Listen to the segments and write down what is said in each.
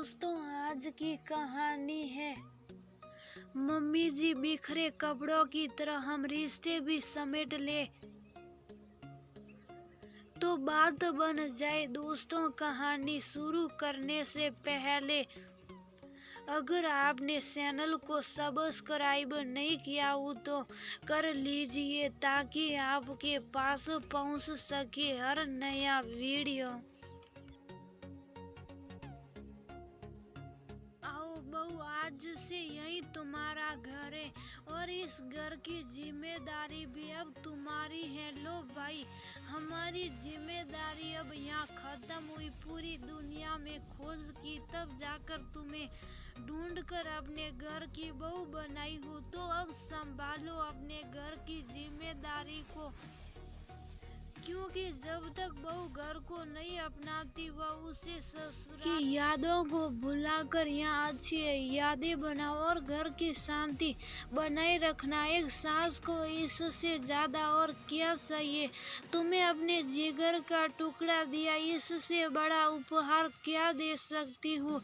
दोस्तों, आज की कहानी है मम्मी जी बिखरे कपड़ों की तरह हम रिश्ते भी समेट ले तो बात बन जाए। दोस्तों, कहानी शुरू करने से पहले अगर आपने चैनल को सब्सक्राइब नहीं किया हो तो कर लीजिए ताकि आपके पास पहुंच सके हर नया वीडियो। आओ बहू, आज से यही तुम्हारा घर है और इस घर की जिम्मेदारी भी अब तुम्हारी है। लो भाई, हमारी जिम्मेदारी अब यहाँ खत्म हुई। पूरी दुनिया में खोज की तब जाकर तुम्हें ढूंढकर अपने घर की बहू बनाई हो। तो अब संभालो अपने घर की जिम्मेदारी को, क्योंकि जब तक बहू घर को नहीं अपनाती वह उसे ससुराल की यादों को भुलाकर यहाँ अच्छी यादें बनाओ और घर की शांति बनाए रखना। एक सास को इससे ज्यादा और क्या चाहिए। तुम्हें अपने जिगर का टुकड़ा दिया, इससे बड़ा उपहार क्या दे सकती हूँ।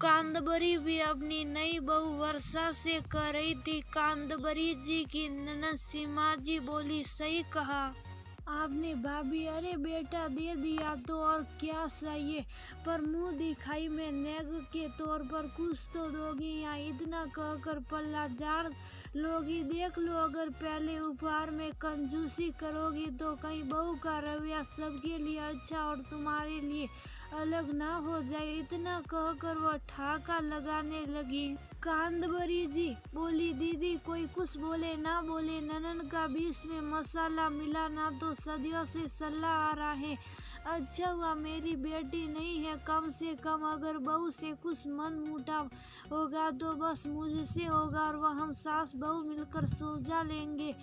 कांदबरी भी अपनी नई बहू वर्षा से कह रही थी। कांदबरी जी की ननद सीमा जी बोली, सही कहा आपने भाभी। अरे बेटा, दे दिया तो और क्या चाहिए, पर मुंह दिखाई में नेग के तौर पर कुछ तो दोगी। यहाँ इतना कहकर पल्ला झाड़ लोगी। देख लो, अगर पहले उपहार में कंजूसी करोगी तो कहीं बहू का रवैया सबके लिए अच्छा और तुम्हारे लिए अलग ना हो जाए। इतना कहकर वह ठहाका लगाने लगी। कांदबरी जी बोली, दीदी कोई कुछ बोले ना बोले, ननन का बीच में मसाला मिला ना तो सदियों से सलाह आ रहा है। अच्छा हुआ मेरी बेटी नहीं है। कम से कम अगर बहू से कुछ मन मुटाव होगा तो बस मुझसे होगा और वह हम सास बहू मिलकर सुलझा लेंगे।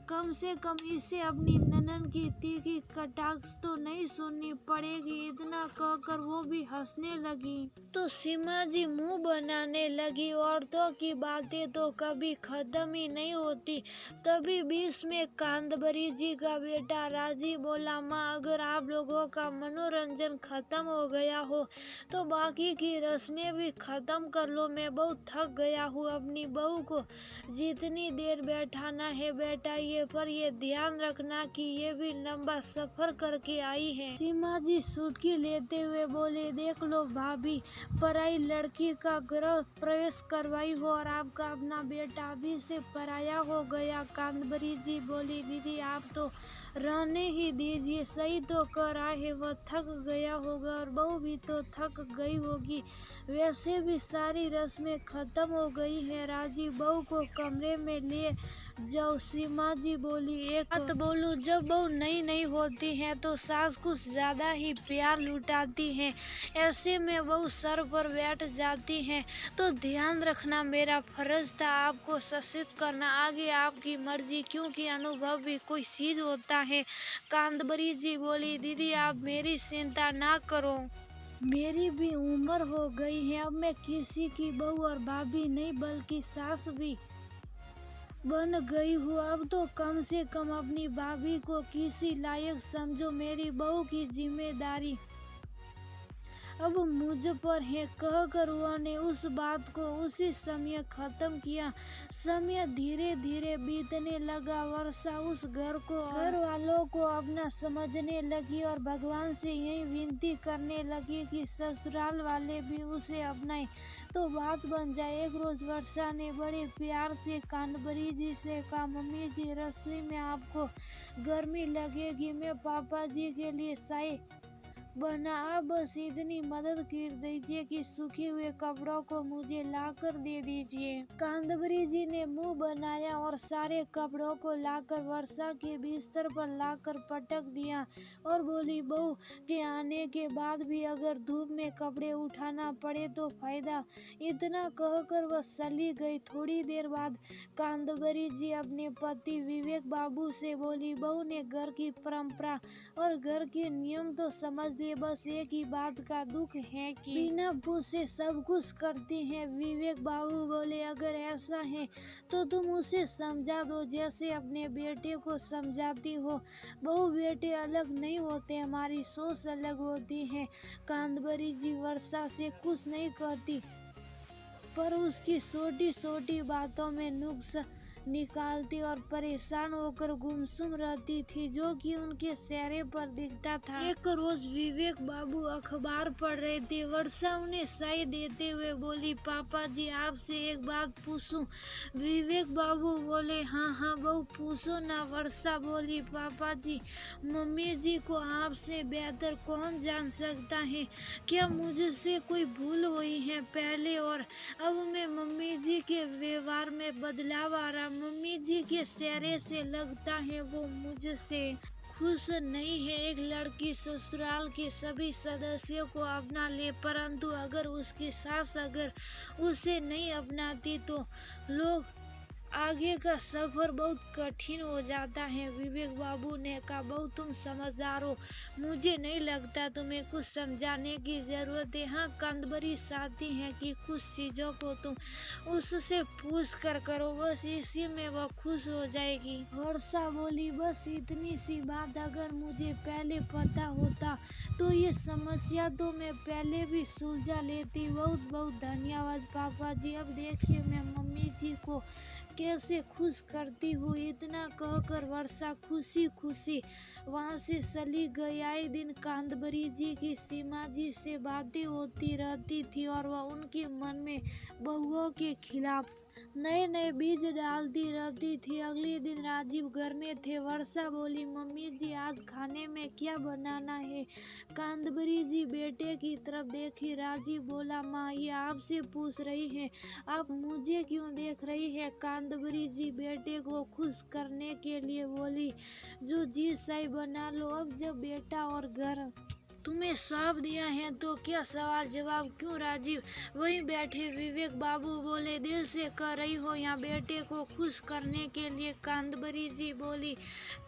कम से कम इसे अपनी ननन की तीखी कटाक्ष तो नहीं सुननी पड़ेगी। इतना कहकर वो भी हंसने लगी तो सीमा जी मुंह बनाने लगी। औरतों की बातें तो कभी खत्म ही नहीं होती। तभी बीच में कांदबरी जी का बेटा राजी बोला, माँ अगर आप लोगों का मनोरंजन खत्म हो गया हो तो बाकी की रस्में भी खत्म कर लो। मैं बहुत थक गया हूँ। अपनी बहू को जितनी देर बैठाना है बैठाइए, पर ये ध्यान रखना कि ये भी लंबा सफर करके आई है। सीमा जी सुटकी लेते हुए बोले, देख लो भाभी, पराई लड़की का गृह प्रवेश करवाई हो और आपका अपना बेटा अभी से पराया हो गया। कांदबरी जी बोली, दीदी आप तो रहने ही दीजिए। सही तो कह रहा है, वह थक गया होगा और बहू भी तो थक गई होगी। वैसे भी सारी रस्में खत्म हो गई हैं। राजी बहू को कमरे में ले जाओ। सीमा जी बोली, एक बात बोलूं, जब बहू नई नई होती है तो सास कुछ ज्यादा ही प्यार लुटाती है। ऐसे में बहू सर पर बैठ जाती है तो ध्यान रखना मेरा फर्ज था आपको सचेत करना। आगे आपकी मर्जी, क्योंकि अनुभव भी कोई चीज होता है। कांदबरी जी बोली, दीदी आप मेरी चिंता ना करो, मेरी भी उम्र हो गई है। अब मैं किसी की बहू और भाभी नहीं बल्कि सास भी बन गई हूँ। अब तो कम से कम अपनी भाभी को किसी लायक समझो। मेरी बहू की जिम्मेदारी अब मुझ पर है। कहकर उन्होंने उस बात को उसी समय खत्म किया। समय धीरे धीरे बीतने लगा। वर्षा उस घर वालों को अपना समझने लगी और भगवान से यही विनती करने लगी कि ससुराल वाले भी उसे अपनाए तो बात बन जाए। एक रोज वर्षा ने बड़े प्यार से कांदबरी जी से कहा, मम्मी जी रसोई में आपको गर्मी लगेगी, मैं पापा जी के लिए चाय बना, आप बस इतनी मदद कर दीजिए कि सूखे हुए कपड़ों को मुझे लाकर दे दीजिए। कांदबरी जी ने मुंह बनाया और सारे कपड़ों को लाकर वर्षा के बिस्तर पर लाकर पटक दिया और बोली, बहू के आने के बाद भी अगर धूप में कपड़े उठाना पड़े तो फायदा। इतना कहकर वह चली गई। थोड़ी देर बाद कांदबरी जी अपने पति विवेक बाबू से बोली, बहू ने घर की परंपरा और घर के नियम तो समझ पूछते, बस एक ही बात का दुख है कि बिना पूछे सब कुछ करती हैं। विवेक बाबू बोले, अगर ऐसा है तो तुम उसे समझा दो जैसे अपने बेटे को समझाती हो। बहू बेटे अलग नहीं होते, हमारी सोच अलग होती है। कांदबरी जी वर्षा से कुछ नहीं कहती, पर उसकी छोटी छोटी बातों में नुक्स निकालती और परेशान होकर गुमसुम रहती थी, जो कि उनके चेहरे पर दिखता था। एक रोज विवेक बाबू अखबार पढ़ रहे थे। वर्षा उन्हें चाय देते हुए बोली, पापा जी आपसे एक बात पूछूं? विवेक बाबू बोले, हाँ हाँ बहू पूछो ना। वर्षा बोली, पापा जी मम्मी जी को आपसे बेहतर कौन जान सकता है? क्या मुझसे कोई भूल हुई है पहले, और अब मैं मम्मी जी के व्यवहार में बदलाव आ रहा? मम्मी जी के चेहरे से लगता है वो मुझसे खुश नहीं है। एक लड़की ससुराल के सभी सदस्यों को अपना ले, परंतु अगर उसकी सास अगर उसे नहीं अपनाती तो लोग आगे का सफर बहुत कठिन हो जाता है। विवेक बाबू ने कहा, बहू तुम समझदार हो, मुझे नहीं लगता तुम्हें कुछ समझाने की जरूरत है। हाँ कांदबरी चाहती है कि कुछ चीजों को तुम उससे पूछ कर करो, बस इसी में वह खुश हो जाएगी। वर्षा बोली, बस इतनी सी बात अगर मुझे पहले पता होता तो ये समस्या तो मैं पहले भी सुलझा लेती। बहुत बहुत धन्यवाद पापा जी। अब देखिए मैं मम्मी जी को कैसे खुश करती हूँ। इतना कहकर वर्षा खुशी खुशी वहाँ से चली गई। आए दिन कांदबरी जी की सीमा जी से बातें होती रहती थी और वह उनके मन में बहुओं के खिलाफ नए नए बीज डालती रहती थी। अगले दिन राजीव घर में थे। वर्षा बोली, मम्मी जी आज खाने में क्या बनाना है? कांदबरी जी बेटे की तरफ देखी। राजीव बोला, माँ ये आपसे पूछ रही है, आप मुझे क्यों देख रही है? कांदबरी जी बेटे को खुश करने के लिए बोली, जो जी साई बना लो। अब जब बेटा और घर तुम्हें सौंप दिया है तो क्या सवाल जवाब क्यों? राजीव वहीं बैठे विवेक बाबू बोले, दिल से कर रही हो यहाँ बेटे को खुश करने के लिए? कांदबरी जी बोली,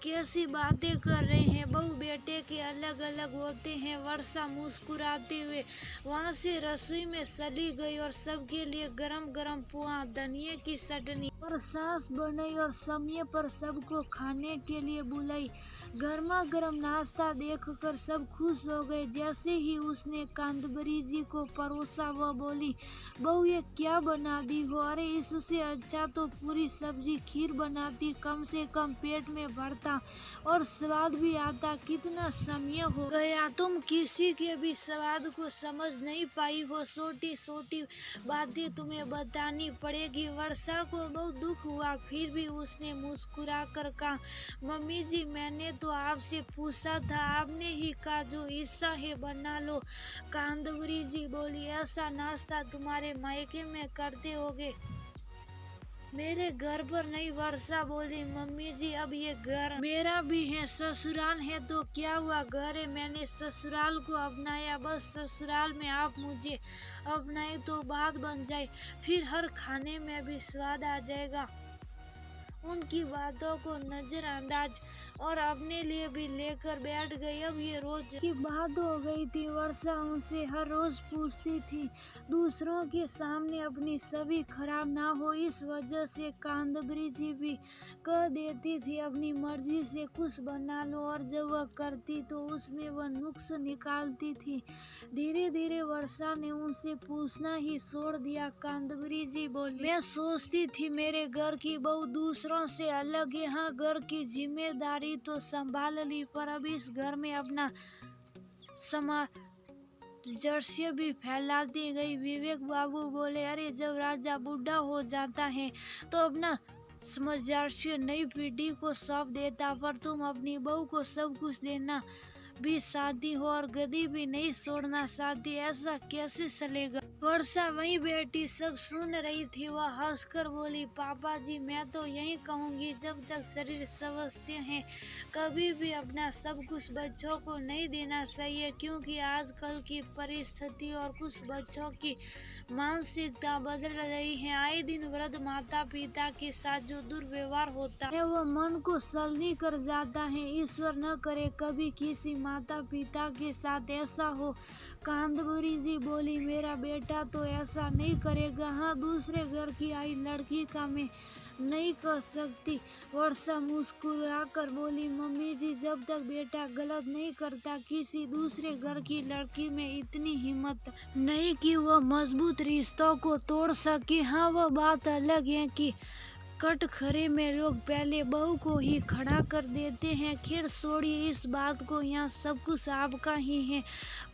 कैसी बातें कर रहे हैं, बहू बेटे के अलग अलग होते हैं। वर्षा मुस्कुराते हुए वहाँ से रसोई में चली गई और सबके लिए गरम गरम पोहा, धनिया की चटनी और सास बनाई और समय पर सबको खाने के लिए बुलाई। गर्मा गर्म नाश्ता देखकर सब खुश हो गए। जैसे ही उसने कांदबरी जी को परोसा वह बोली, बहू ये क्या बना दी हो? अरे इससे अच्छा तो पूरी सब्जी खीर बनाती, कम से कम पेट में भरता और स्वाद भी आता। कितना समय हो गया तुम किसी के भी स्वाद को समझ नहीं पाई हो। छोटी छोटी बातें तुम्हें बतानी पड़ेगी। वर्षा को बहुत दुख हुआ, फिर भी उसने मुस्कुरा कर कहा, मम्मी जी मैंने तो आपसे पूछा था, आपने ही कहा जो इच्छा है बना लो। कांदबरी जी बोली, ऐसा नाश्ता तुम्हारे मायके में करते होगे, मेरे घर पर नहीं। वर्षा बोली, मम्मी जी अब ये घर मेरा भी है, ससुराल है तो क्या हुआ, घर है, मैंने ससुराल को अपनाया, बस ससुराल में आप मुझे अपनाए तो बात बन जाए, फिर हर खाने में भी स्वाद आ जाएगा। उनकी बातों को नजरअंदाज और अपने लिए भी लेकर बैठ गई। अब ये रोज की बात हो गई थी। वर्षा उनसे हर रोज पूछती थी, दूसरों के सामने अपनी छवि खराब ना हो, इस वजह से कांदबरी जी भी कह देती थी अपनी मर्जी से कुछ बना लो, और जब वह करती तो उसमें वह नुक्स निकालती थी। धीरे धीरे वर्षा ने उनसे पूछना ही छोड़ दिया। कांदबरी जी बोली, मैं सोचती थी मेरे घर की बहू दूसरों से अलग है। हाँ घर की जिम्मेदारी तो संभाल ली, पर अब इस घर में अपना सामंजस्य भी फैलाती गई। विवेक बाबू बोले, अरे जब राजा बूढ़ा हो जाता है तो अपना सामंजस्य नई पीढ़ी को सौंप देता, पर तुम अपनी बहू को सब कुछ देना भी चाहती हो और गद्दी भी नहीं छोड़ना चाहती, ऐसा कैसे चलेगा? वर्षा वहीं बैठी सब सुन रही थी। वह हंसकर बोली, पापा जी मैं तो यही कहूँगी, जब तक शरीर स्वस्थ है कभी भी अपना सब कुछ बच्चों को नहीं देना चाहिए, क्योंकि आजकल की परिस्थिति और कुछ बच्चों की मानसिकता बदल रही है। आए दिन वृद्ध माता पिता के साथ जो दुर्व्यवहार होता है वह मन को सलनी कर जाता है। ईश्वर न करे कभी किसी माता पिता के साथ ऐसा हो। कांदबरी जी बोली, मेरा बेटा तो ऐसा नहीं करेगा। हाँ, दूसरे घर की आई लड़की का मैं नहीं कर सकती। वर्षा मुस्कुराकर बोली, मम्मी जी, जब तक बेटा गलत नहीं करता किसी दूसरे घर की लड़की में इतनी हिम्मत नहीं कि वह मजबूत रिश्तों को तोड़ सके। हाँ, वह बात अलग है कि कटघरे में लोग पहले बहू को ही खड़ा कर देते हैं। खैर छोड़िए इस बात को, यहाँ सब कुछ आपका ही है,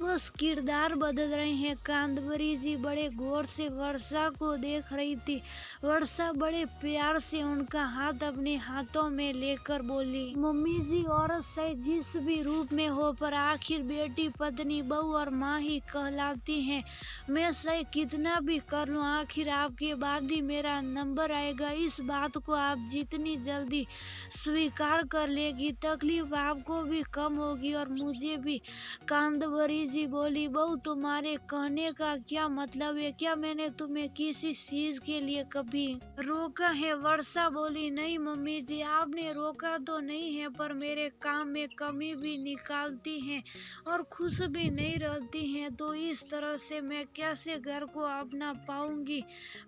बस किरदार बदल रहे हैं। कांदबरी जी बड़े गौर से वर्षा को देख रही थी। वर्षा बड़े प्यार से उनका हाथ अपने हाथों में लेकर बोली, मम्मी जी, औरत चाहे जिस भी रूप में हो पर आखिर बेटी, पत्नी, बहू और माँ ही कहलाती है। मैं चाहे कितना भी कर लूँ, आखिर आपके बाद ही मेरा नंबर आएगा। इस बात को आप जितनी जल्दी स्वीकार कर लेगी, तकलीफ आपको भी कम होगी और मुझे भी। कांदबरी जी बोली, बहू, तुम्हारे कहने का क्या मतलब है? क्या मैंने तुम्हें किसी चीज के लिए कभी रोका है? वर्षा बोली, नहीं मम्मी जी, आपने रोका तो नहीं है, पर मेरे काम में कमी भी निकालती हैं और खुश भी नहीं रहती हैं, तो इस तरह से मैं कैसे घर को अपना पाऊंगी?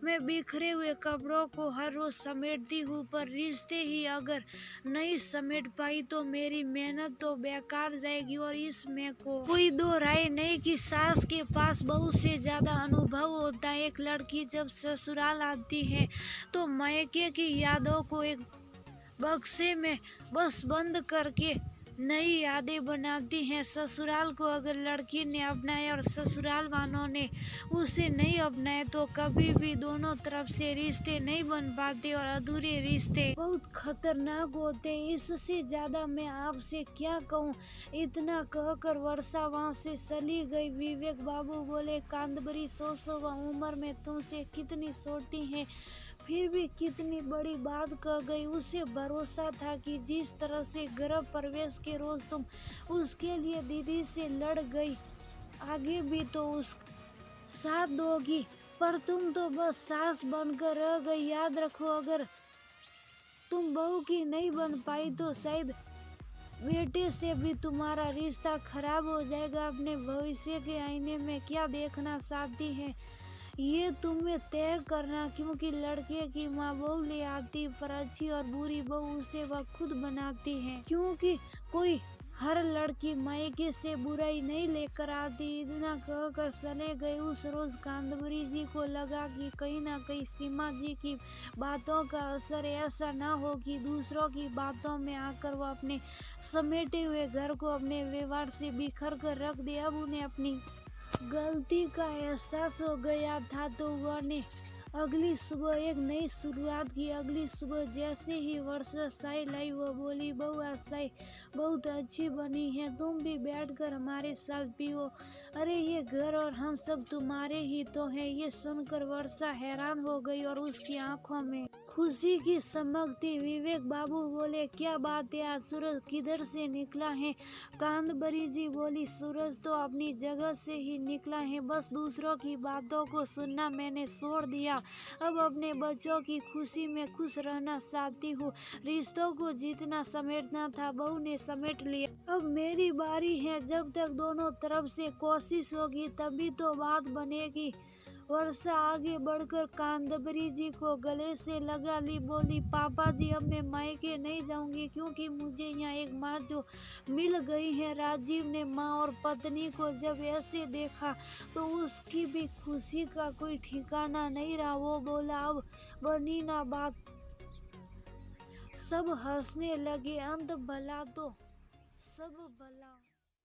मैं बिखरे हुए कपड़ों को हर रोज समेटती हूँ, पर रिश्ते ही अगर नहीं समेट पाई तो मेरी मेहनत तो बेकार जाएगी। और इसमें को कोई दो राय नहीं कि सास के पास बहू से ज्यादा अनुभव होता है। एक लड़की जब ससुराल आती है तो मायके की यादों को एक बक्से में बस बंद करके नई यादें बनाती हैं। ससुराल को अगर लड़की ने अपनाया और ससुराल वालों ने उसे नहीं अपनाया तो कभी भी दोनों तरफ से रिश्ते नहीं बन पाते और अधूरे रिश्ते बहुत खतरनाक होते। इससे ज्यादा मैं आपसे क्या कहूँ? इतना कहकर वर्षा वहाँ से चली गई। विवेक बाबू बोले, कांदबरी, 100 उम्र में तुमसे कितनी छोटी है, फिर भी कितनी बड़ी बात कह गई। उसे भरोसा था कि जिस तरह से गृह प्रवेश के रोज तुम उसके लिए दीदी से लड़ गई, आगे भी तो उस साथ दोगी, पर तुम तो बस सास बनकर रह गई। याद रखो, अगर तुम बहू की नहीं बन पाई तो शायद बेटे से भी तुम्हारा रिश्ता खराब हो जाएगा। अपने भविष्य के आईने में क्या देखना चाहती है ये तुम्हें तय करना, क्योंकि लड़के की माँ बहू ले आती, पर अच्छी और बुरी बहू उसे वह खुद बनाती है, क्योंकि कोई हर लड़की मायके से बुराई नहीं लेकर आती। इतना कहकर चले गए। उस रोज कांदबरी जी को लगा कि कहीं ना कहीं सीमा जी की बातों का असर ऐसा ना हो कि दूसरों की बातों में आकर वो अपने समेटे हुए घर को अपने व्यवहार से बिखर कर रख दे। अब उन्हें अपनी गलती का एहसास हो गया था, तो वह ने अगली सुबह एक नई शुरुआत की। अगली सुबह जैसे ही वर्षा चाय लाई, वो बोली, बहू, आज चाय बहुत अच्छी बनी है, तुम भी बैठकर हमारे साथ पियो। अरे, ये घर और हम सब तुम्हारे ही तो हैं। ये सुनकर वर्षा हैरान हो गई और उसकी आंखों में खुशी की चमक थी। विवेक बाबू बोले, क्या बात है, आज सूरज किधर से निकला है? कांदबरी जी बोली, सूरज तो अपनी जगह से ही निकला है, बस दूसरों की बातों को सुनना मैंने छोड़ दिया। अब अपने बच्चों की खुशी में खुश रहना चाहती हूँ। रिश्तों को जितना समेटना था बहू ने समेट लिया। अब मेरी बारी है। जब तक दोनों तरफ से कोशिश होगी तभी तो बात बनेगी। वर्षा आगे बढ़कर कांदबरी जी को गले से लगा ली, बोली, पापा जी, अब मैं मायके नहीं जाऊंगी, क्योंकि मुझे यहाँ एक माँ जो मिल गई है। राजीव ने माँ और पत्नी को जब ऐसे देखा तो उसकी भी खुशी का कोई ठिकाना नहीं रहा। वो बोला, अब बनी ना बात। सब हंसने लगे। अंत भला तो सब भला।